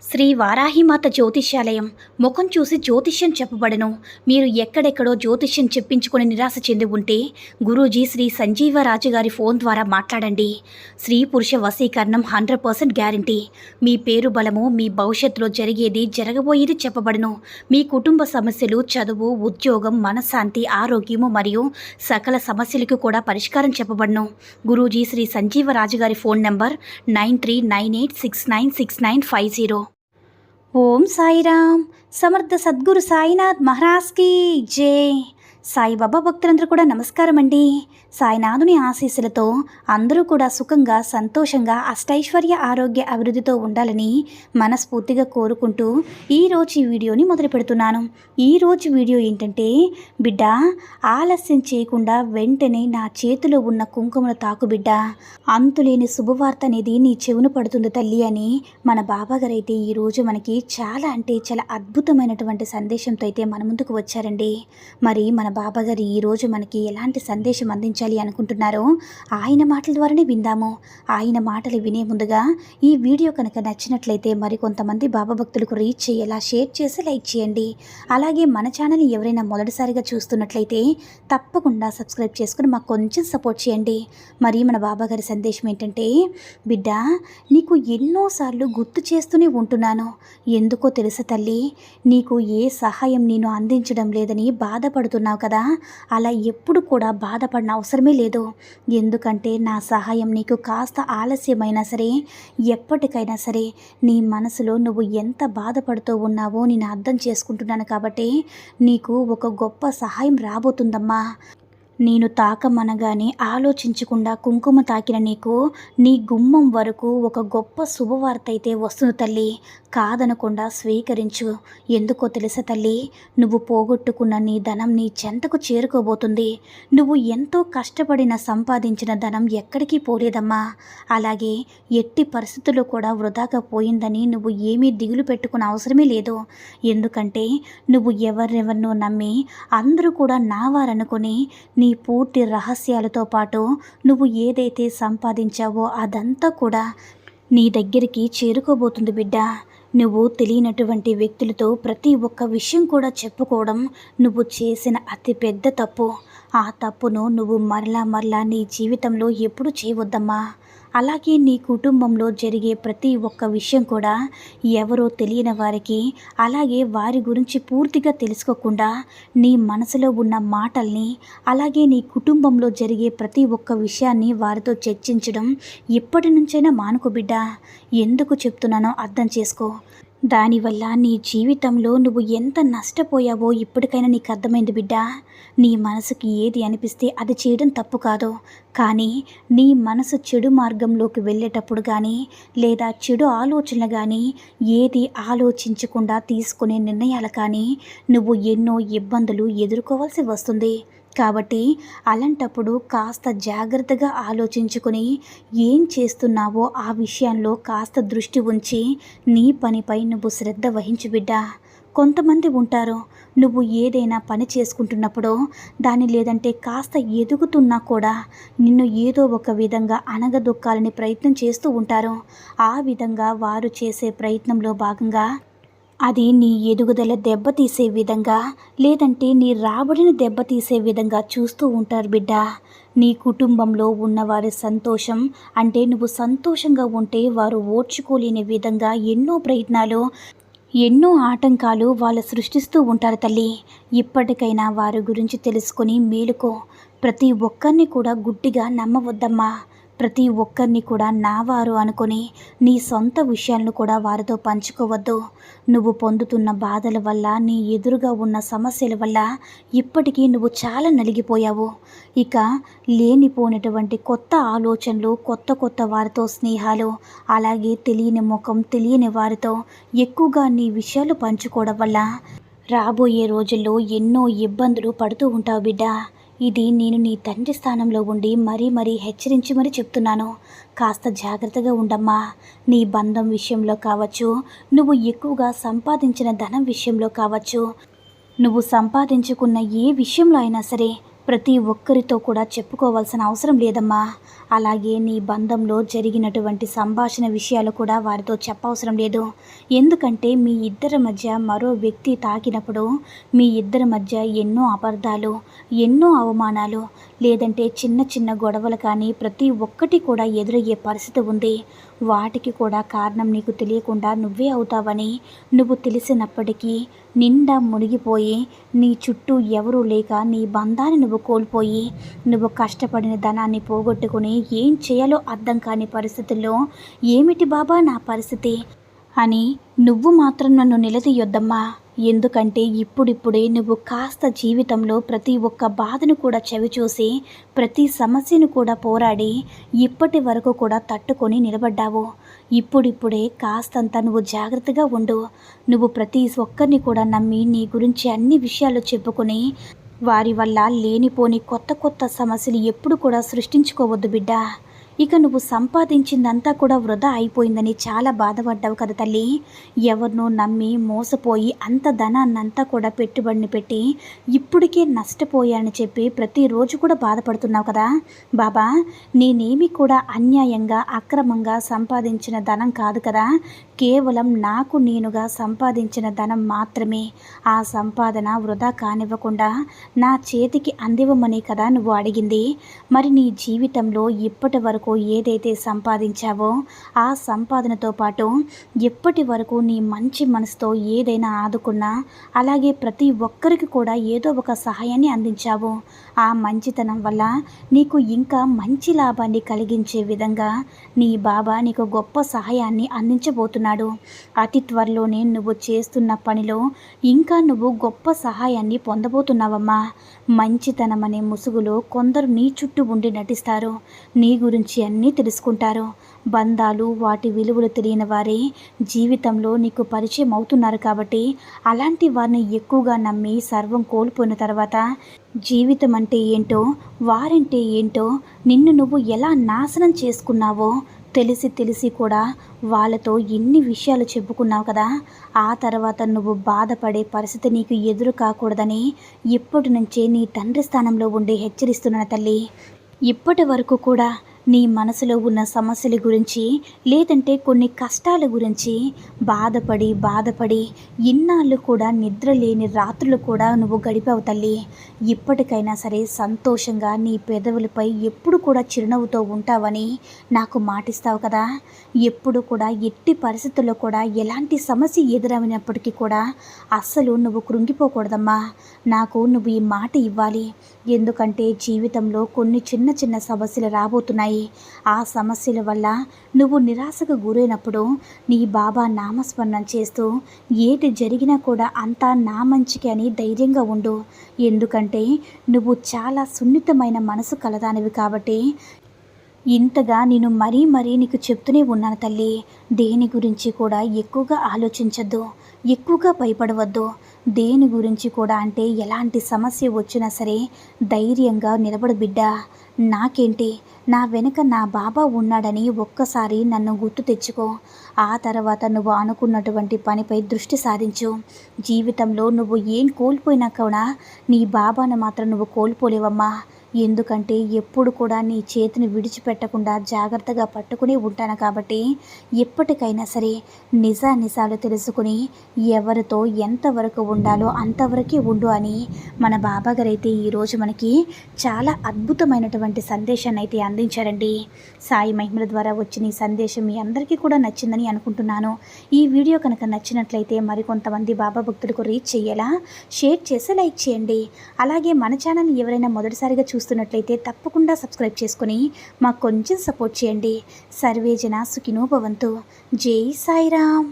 శ్రీ వారాహిమాత జ్యోతిష్యాలయం ముఖం చూసి జ్యోతిష్యం చెప్పబడను. మీరు ఎక్కడెక్కడో జ్యోతిష్యం చెప్పించుకొని నిరాశ చెంది ఉంటే గురూజీ శ్రీ సంజీవరాజు గారి ఫోన్ ద్వారా మాట్లాడండి. స్త్రీ పురుష వశీకరణం 100% గ్యారంటీ. మీ పేరు బలము, మీ భవిష్యత్తులో జరిగేది జరగబోయేది చెప్పబడను. మీ కుటుంబ సమస్యలు, చదువు, ఉద్యోగం, మనశ్శాంతి, ఆరోగ్యము మరియు సకల సమస్యలకు కూడా పరిష్కారం చెప్పబడను. గురూజీ శ్రీ సంజీవరాజు గారి ఫోన్ నంబర్ 9398696950. ఓం సాయిరామ్. సమర్థ సద్గురు సాయినాథ్ మహారాజ్కి జై. సాయిబాబా భక్తులందరూ కూడా నమస్కారం అండి. సాయినాథుని ఆశీస్సులతో అందరూ కూడా సుఖంగా, సంతోషంగా, అష్టైశ్వర్య, ఆరోగ్య, అభివృద్ధితో ఉండాలని మనస్ఫూర్తిగా కోరుకుంటూ ఈరోజు ఈ వీడియోని మొదలు పెడుతున్నాను. ఈరోజు వీడియో ఏంటంటే, బిడ్డ ఆలస్యం చేయకుండా వెంటనే నా చేతిలో ఉన్న కుంకుమను తాకు బిడ్డ, అంతులేని శుభవార్త అనేది నీ చెవున పడుతుంది తల్లి అని మన బాబాగారు అయితే ఈరోజు మనకి చాలా చాలా అద్భుతమైనటువంటి సందేశంతో అయితే మన ముందుకు వచ్చారండి. మరి మన బాబాగారు ఈరోజు మనకి ఎలాంటి సందేశం అందించాలి అనుకుంటున్నారో ఆయన మాటల ద్వారానే విందాము. ఆయన మాటలు వినే ముందుగా ఈ వీడియో కనుక నచ్చినట్లయితే మరికొంతమంది బాబా భక్తులకు రీచ్ చేయేలా షేర్ చేసి లైక్ చేయండి. అలాగే మన ఛానల్ని ఎవరైనా మొదటిసారిగా చూస్తున్నట్లయితే తప్పకుండా సబ్స్క్రైబ్ చేసుకుని మాకు కొంచెం సపోర్ట్ చేయండి. మరి మన బాబాగారి సందేశం ఏంటంటే, బిడ్డ నీకు ఎన్నోసార్లు గుర్తు చేస్తూనే ఉంటున్నాను. ఎందుకో తెలుసా తల్లి, నీకు ఏ సహాయం నేను అందించడం లేదని బాధపడుతున్నావు కదా. అలా ఎప్పుడు కూడా బాధపడిన అవసరమే లేదు. ఎందుకంటే నా సహాయం నీకు కాస్త ఆలస్యమైనా సరే, ఎప్పటికైనా సరే నీ మనసులో నువ్వు ఎంత బాధపడుతూ ఉన్నావో నేను అర్థం చేసుకుంటున్నాను. కాబట్టి నీకు ఒక గొప్ప సహాయం రాబోతుందమ్మా. నేను తాకమనగానే ఆలోచించకుండా కుంకుమ తాకిన నీకు నీ గుమ్మం వరకు ఒక గొప్ప శుభవార్త అయితే వస్తుంది తల్లి. కాదనకుండా స్వీకరించు. ఎందుకో తెలుసా తల్లి, నువ్వు పోగొట్టుకున్న నీ ధనం నీ చెంతకు చేరుకోబోతుంది. నువ్వు ఎంతో కష్టపడిన సంపాదించిన ధనం ఎక్కడికి పోలేదమ్మా. అలాగే ఎట్టి పరిస్థితుల్లో కూడా వృధాగా పోయిందని నువ్వు ఏమీ దిగులు పెట్టుకున్న అవసరమే లేదు. ఎందుకంటే నువ్వు ఎవరెవరినో నమ్మి అందరూ కూడా నావారనుకొని నీ పూర్తి రహస్యాలతో పాటు నువ్వు ఏదైతే సంపాదించావో అదంతా కూడా నీ దగ్గరికి చేరుకోబోతుంది బిడ్డ. నువ్వు తెలియనటువంటి వ్యక్తులతో ప్రతి ఒక్క విషయం కూడా చెప్పుకోవడం నువ్వు చేసిన అతి పెద్ద తప్పు. ఆ తప్పును నువ్వు మరలా నీ జీవితంలో ఎప్పుడు చేయవద్దమ్మా. అలాగే నీ కుటుంబంలో జరిగే ప్రతి ఒక్క విషయం కూడా ఎవరో తెలియని వారికి, అలాగే వారి గురించి పూర్తిగా తెలుసుకోకుండా నీ మనసులో ఉన్న మాటల్ని, అలాగే నీ కుటుంబంలో జరిగే ప్రతి ఒక్క విషయాన్ని వారితో చర్చించడం ఇప్పటి నుంచైనా మానుకో బిడ్డ. ఎందుకు చెప్తున్నానో అర్థం చేసుకో. దానివల్ల నీ జీవితంలో నువ్వు ఎంత నష్టపోయావో ఇప్పటికైనా నీకు అర్థమైంది బిడ్డ. నీ మనసుకి ఏది అనిపిస్తే అది చేయడం తప్పు కాదు. కానీ నీ మనసు చెడు మార్గంలోకి వెళ్ళేటప్పుడు కానీ, లేదా చెడు ఆలోచనలు కానీ, ఏది ఆలోచించకుండా తీసుకునే నిర్ణయాలు కానీ నువ్వు ఎన్నో ఇబ్బందులు ఎదుర్కోవాల్సి వస్తుంది. కాబట్టి అలాంటప్పుడు కాస్త జాగ్రత్తగా ఆలోచించుకొని ఏం చేస్తున్నావో ఆ విషయంలో కాస్త దృష్టి ఉంచి నీ పనిపై నువ్వు శ్రద్ధ వహించు బిడ్డ. కొంతమంది ఉంటారు, నువ్వు ఏదైనా పని చేసుకుంటున్నప్పుడు దాని లేదంటే కాస్త ఎదుగుతున్నా కూడా నిన్ను ఏదో ఒక విధంగా అణగదొక్కాలని ప్రయత్నం చేస్తూ ఉంటారు. ఆ విధంగా వారు చేసే ప్రయత్నంలో భాగంగా అది నీ ఎదుగుదల దెబ్బతీసే విధంగా, లేదంటే నీ రాబడిని దెబ్బతీసే విధంగా చూస్తూ ఉంటారు బిడ్డ. నీ కుటుంబంలో ఉన్నవారి సంతోషం అంటే నువ్వు సంతోషంగా ఉంటే వారు ఓర్చుకోలేని విధంగా ఎన్నో ప్రయత్నాలు, ఎన్నో ఆటంకాలు వాళ్ళు సృష్టిస్తూ ఉంటారు తల్లి. ఇప్పటికైనా వారి గురించి తెలుసుకొని మేలుకో. ప్రతి ఒక్కరిని కూడా గుడ్డిగా నమ్మవద్దమ్మా. ప్రతి ఒక్కరిని కూడా నావారు అనుకొని నీ సొంత విషయాలను కూడా వారితో పంచుకోవద్దు. నువ్వు పొందుతున్న బాధల వల్ల, నీ ఎదురుగా ఉన్న సమస్యల వల్ల ఇప్పటికీ నువ్వు చాలా నలిగిపోయావు. ఇక లేనిపోయినటువంటి కొత్త ఆలోచనలు, కొత్త వారితో స్నేహాలు, అలాగే తెలియని ముఖం, తెలియని వారితో ఎక్కువగా నీ విషయాలు పంచుకోవడం వల్ల రాబోయే రోజుల్లో ఎన్నో ఇబ్బందులు పడుతూ ఉంటావు బిడ్డ. ఇది నేను నీ తండ్రి స్థానంలో ఉండి మరీ హెచ్చరించి మరీ చెప్తున్నాను. కాస్త జాగ్రత్తగా ఉండమ్మా. నీ బంధం విషయంలో కావచ్చు, నువ్వు ఎక్కువగా సంపాదించిన ధనం విషయంలో కావచ్చు, నువ్వు సంపాదించుకున్న ఏ విషయంలో అయినా సరే ప్రతి ఒక్కరితో కూడా చెప్పుకోవాల్సిన అవసరం లేదమ్మా. అలాగే నీ బంధంలో జరిగినటువంటి సంభాషణ విషయాలు కూడా వారితో చెప్పవసరం లేదు. ఎందుకంటే మీ ఇద్దరి మధ్య మరో వ్యక్తి తాకినప్పుడు మీ ఇద్దరి మధ్య ఎన్నో అపార్థాలు, ఎన్నో అవమానాలు, లేదంటే చిన్న చిన్న గొడవలు కానీ ప్రతి ఒక్కటి కూడా ఎదురయ్యే పరిస్థితి ఉంది. వాటికి కూడా కారణం నీకు తెలియకుండా నువ్వే అవుతావని నువ్వు తెలిసినప్పటికీ నిండా మునిగిపోయి నీ చుట్టూ ఎవరూ లేక నీ బంధాన్ని నువ్వు కోల్పోయి నువ్వు కష్టపడిన ధనాన్ని పోగొట్టుకుని ఏం చేయాలో అర్థం కాని పరిస్థితుల్లో ఏమిటి బాబా నా పరిస్థితి అని నువ్వు మాత్రం నన్ను నిలదీయొద్దమ్మా. ఎందుకంటే ఇప్పుడిప్పుడే నువ్వు కాస్త జీవితంలో ప్రతి ఒక్క బాధను కూడా చవిచూసి ప్రతి సమస్యను కూడా పోరాడి ఇప్పటి వరకు కూడా తట్టుకొని నిలబడ్డావు. ఇప్పుడిప్పుడే కాస్తంత నువ్వు జాగ్రత్తగా ఉండు. నువ్వు ప్రతి ఒక్కరిని కూడా నమ్మి నీ గురించి అన్ని విషయాలు చెప్పుకొని వారి వల్ల లేనిపోని కొత్త కొత్త సమస్యలు ఎప్పుడు కూడా సృష్టించుకోవద్దు బిడ్డ. ఇక నువ్వు సంపాదించిందంతా కూడా వృధా అయిపోయిందని చాలా బాధపడ్డావు కదా తల్లి. ఎవరినో నమ్మి మోసపోయి అంత ధనాన్నంతా కూడా పెట్టుబడిని పెట్టి ఇప్పటికే నష్టపోయానని చెప్పి ప్రతిరోజు కూడా బాధపడుతున్నావు కదా. బాబా, నేనేమి కూడా అన్యాయంగా అక్రమంగా సంపాదించిన ధనం కాదు కదా. కేవలం నాకు నేనుగా సంపాదించిన ధనం మాత్రమే. ఆ సంపాదన వృధా కానివ్వకుండా నా చేతికి అందివ్వమని కదా నువ్వు అడిగింది. మరి నీ జీవితంలో ఇప్పటి వరకు ఏదైతే సంపాదించావో ఆ సంపాదనతో పాటు ఎప్పటి వరకు నీ మంచి మనసుతో ఏదైనా ఆదుకున్నా, అలాగే ప్రతి ఒక్కరికి కూడా ఏదో ఒక సహాయాన్ని అందించావు. ఆ మంచితనం వల్ల నీకు ఇంకా మంచి లాభాన్ని కలిగించే విధంగా నీ బాబా నీకు గొప్ప సహాయాన్ని అందించబోతున్నాడు. అతి త్వరలోనే నువ్వు చేస్తున్న పనిలో ఇంకా నువ్వు గొప్ప సహాయాన్ని పొందబోతున్నావమ్మా. మంచితనం అనే ముసుగులో కొందరు నీ చుట్టూ ఉండి నటిస్తారు. నీ గురించి అన్నీ తెలుసుకుంటారు. బంధాలు వాటి విలువలు తెలియని వారే జీవితంలో నీకు పరిచయం అవుతున్నారు. కాబట్టి అలాంటి వారిని ఎక్కువగా నమ్మి సర్వం కోల్పోయిన తర్వాత జీవితం అంటే ఏంటో, వారంటే ఏంటో, నిన్ను నువ్వు ఎలా నాశనం చేసుకున్నావో తెలిసి కూడా వాళ్ళతో ఎన్ని విషయాలు చెప్పుకున్నావు కదా. ఆ తర్వాత నువ్వు బాధపడే పరిస్థితి నీకు ఎదురు కాకూడదని ఇప్పటి నుంచే నీ తండ్రి స్థానంలో ఉండి హెచ్చరిస్తున్నాను తల్లి. ఇప్పటి వరకు కూడా నీ మనసులో ఉన్న సమస్యల గురించి, లేదంటే కొన్ని కష్టాల గురించి బాధపడి ఇన్నాళ్ళు కూడా నిద్ర లేని రాత్రులు కూడా నువ్వు గడిపావు తల్లి. ఇప్పటికైనా సరే సంతోషంగా నీ పెదవులపై ఎప్పుడు కూడా చిరునవ్వుతో ఉంటావని నాకు మాటిస్తావు కదా. ఎప్పుడు కూడా ఎట్టి పరిస్థితుల్లో కూడా ఎలాంటి సమస్య ఎదురైనప్పటికీ కూడా అస్సలు నువ్వు కృంగిపోకూడదమ్మా. నాకు నువ్వు ఈ మాట ఇవ్వాలి. ఎందుకంటే జీవితంలో కొన్ని చిన్న చిన్న సమస్యలు రాబోతున్నాయి. ఆ సమస్యల వల్ల నువ్వు నిరాశకు గురైనప్పుడు నీ బాబా నామస్మరణం చేస్తూ ఏది జరిగినా కూడా అంతా నా మంచికి అని ధైర్యంగా ఉండు. ఎందుకంటే నువ్వు చాలా సున్నితమైన మనసు కలదానివి కాబట్టి ఇంతగా నేను మరీ నీకు చెప్తూనే ఉన్నాను తల్లి. దేని గురించి కూడా ఎక్కువగా ఆలోచించద్దు, ఎక్కువగా భయపడవద్దు. దేని గురించి కూడా అంటే ఎలాంటి సమస్య వచ్చినా సరే ధైర్యంగా నిలబడు బిడ్డ. నాకేంటి, నా వెనుక నా బాబా ఉన్నాడని ఒక్కసారి నన్ను గుర్తు తెచ్చుకో. ఆ తర్వాత నువ్వు అనుకున్నటువంటి పనిపై దృష్టి సారించు. జీవితంలో నువ్వు ఏం కోల్పోయినా కూడా నీ బాబాను మాత్రం నువ్వు కోల్పోలేవమ్మా. ఎందుకంటే ఎప్పుడు కూడా నీ చేతిని విడిచిపెట్టకుండా జాగ్రత్తగా పట్టుకుని ఉంటాను. కాబట్టి ఎప్పటికైనా సరే నిజాలు తెలుసుకుని ఎవరితో ఎంతవరకు ఉండాలో అంతవరకే ఉండు అని మన బాబాగారు అయితే ఈరోజు మనకి చాలా అద్భుతమైనటువంటి సందేశాన్ని అయితే అందించారండి. సాయి మహిమల ద్వారా వచ్చిన ఈ సందేశం మీ అందరికీ కూడా నచ్చిందని అనుకుంటున్నాను. ఈ వీడియో కనుక నచ్చినట్లయితే మరికొంతమంది బాబా భక్తులకు రీచ్ చేయేలా షేర్ చేసి లైక్ చేయండి. అలాగే మన ఛానల్ని ఎవరైనా మొదటిసారిగా చూస్తున్నట్లయితే తప్పకుండా సబ్స్క్రైబ్ చేసుకొని మాకు కొంచెం సపోర్ట్ చేయండి. సర్వేజన సుఖినో భవంతు. జై సాయిరామ్.